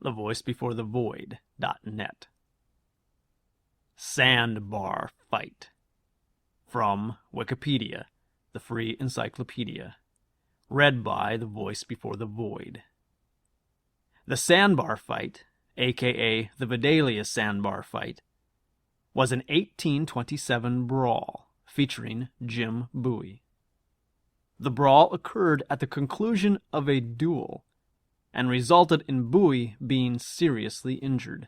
The voice before the Void.net. Sandbar Fight. From Wikipedia, the free encyclopedia. Read by the voice before the Void. The Sandbar Fight, aka the Vidalia Sandbar Fight, was an 1827 brawl featuring Jim Bowie. The brawl occurred at the conclusion of a duel and resulted in Bowie being seriously injured.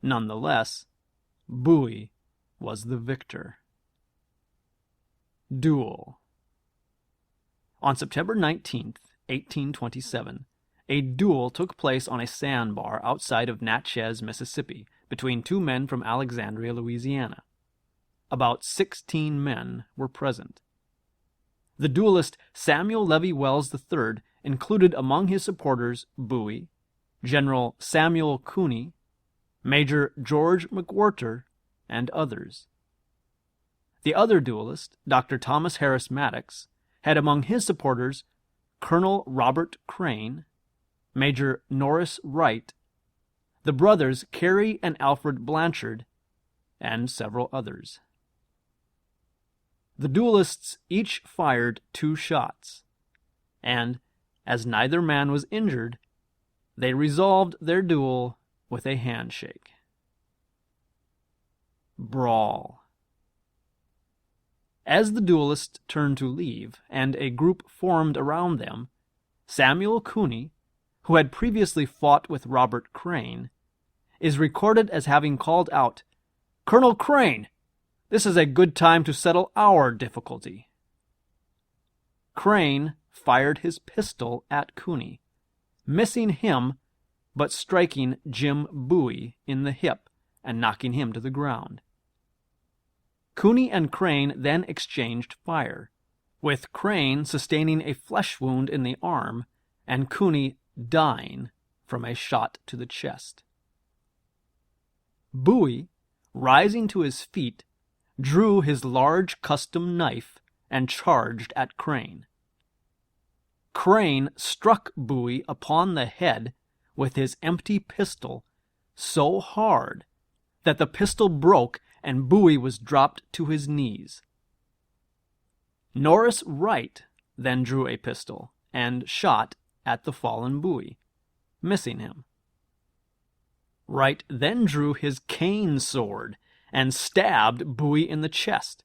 Nonetheless, Bowie was the victor. Duel. On September 19, 1827, a duel took place on a sandbar outside of Natchez, Mississippi, between two men from Alexandria, Louisiana. About 16 men were present. The duelist Samuel Levy Wells III included among his supporters Bowie, General Samuel Cooney, Major George McWhorter, and others. The other duelist, Dr. Thomas Harris Maddox, had among his supporters Colonel Robert Crane, Major Norris Wright, the brothers Carey and Alfred Blanchard, and several others. The duelists each fired 2 shots, and, as neither man was injured, they resolved their duel with a handshake. Brawl. As the duelists turned to leave, and a group formed around them, Samuel Cooney, who had previously fought with Robert Crane, is recorded as having called out, "Colonel Crane, this is a good time to settle our difficulty." Crane fired his pistol at Cooney, missing him but striking Jim Bowie in the hip and knocking him to the ground. Cooney and Crane then exchanged fire, with Crane sustaining a flesh wound in the arm and Cooney dying from a shot to the chest. Bowie, rising to his feet, drew his large custom knife and charged at Crane. Crane struck Bowie upon the head with his empty pistol so hard that the pistol broke and Bowie was dropped to his knees. Norris Wright then drew a pistol and shot at the fallen Bowie, missing him. Wright then drew his cane sword and stabbed Bowie in the chest,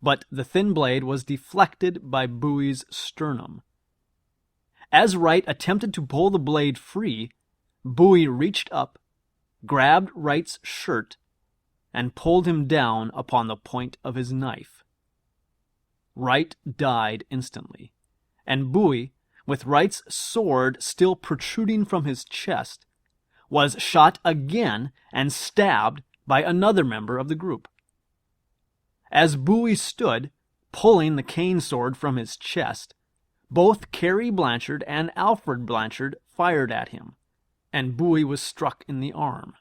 but the thin blade was deflected by Bowie's sternum. As Wright attempted to pull the blade free, Bowie reached up, grabbed Wright's shirt, and pulled him down upon the point of his knife. Wright died instantly, and Bowie, with Wright's sword still protruding from his chest, was shot again and stabbed by another member of the group. As Bowie stood, pulling the cane sword from his chest, both Carey Blanchard and Alfred Blanchard fired at him, and Bowie was struck in the arm.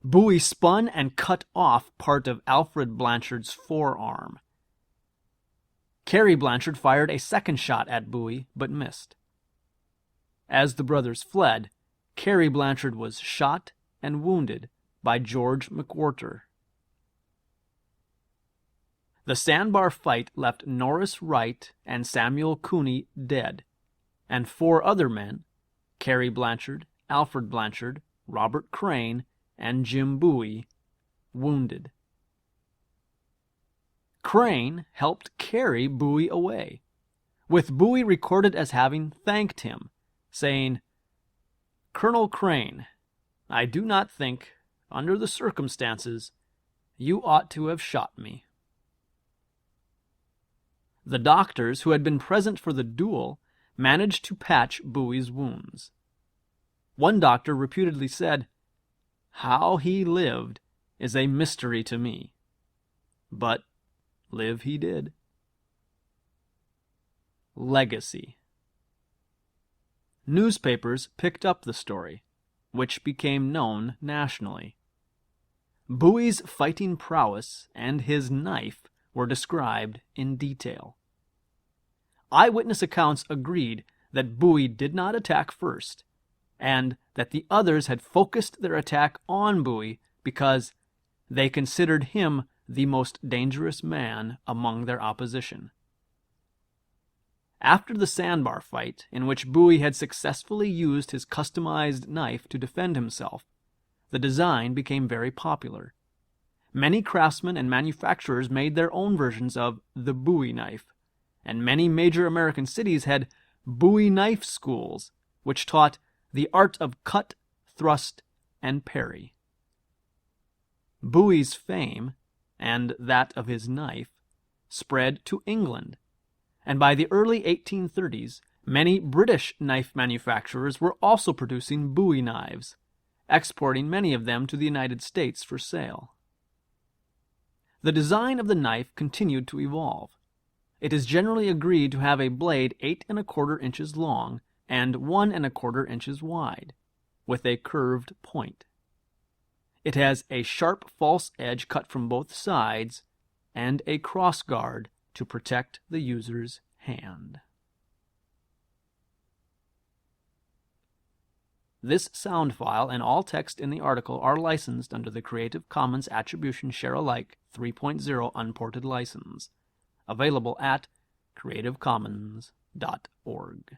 Bowie spun and cut off part of Alfred Blanchard's forearm. Carey Blanchard fired a second shot at Bowie, but missed. As the brothers fled, Carey Blanchard was shot and wounded by George McWhorter. The Sandbar Fight left Norris Wright and Samuel Cooney dead, and 4 other men, Carey Blanchard, Alfred Blanchard, Robert Crane, and Jim Bowie, wounded. Crane helped carry Bowie away, with Bowie recorded as having thanked him, saying, "Colonel Crane, I do not think, under the circumstances, you ought to have shot me." The doctors who had been present for the duel managed to patch Bowie's wounds. One doctor reputedly said, "How he lived is a mystery to me." But live he did. Legacy. Newspapers picked up the story, which became known nationally. Bowie's fighting prowess and his knife were described in detail. Eyewitness accounts agreed that Bowie did not attack first, and that the others had focused their attack on Bowie because they considered him the most dangerous man among their opposition. After the Sandbar Fight, in which Bowie had successfully used his customized knife to defend himself, the design became very popular. Many craftsmen and manufacturers made their own versions of the Bowie knife, and many major American cities had Bowie knife schools, which taught the art of cut, thrust, and parry. Bowie's fame, and that of his knife, spread to England, and by the early 1830s, many British knife manufacturers were also producing Bowie knives, exporting many of them to the United States for sale. The design of the knife continued to evolve. It is generally agreed to have a blade 8 1/4 inches long and 1 1/4 inches wide, with a curved point. It has a sharp false edge cut from both sides and a cross guard to protect the user's hand. This sound file and all text in the article are licensed under the Creative Commons Attribution Share Alike 3.0 Unported License, available at creativecommons.org.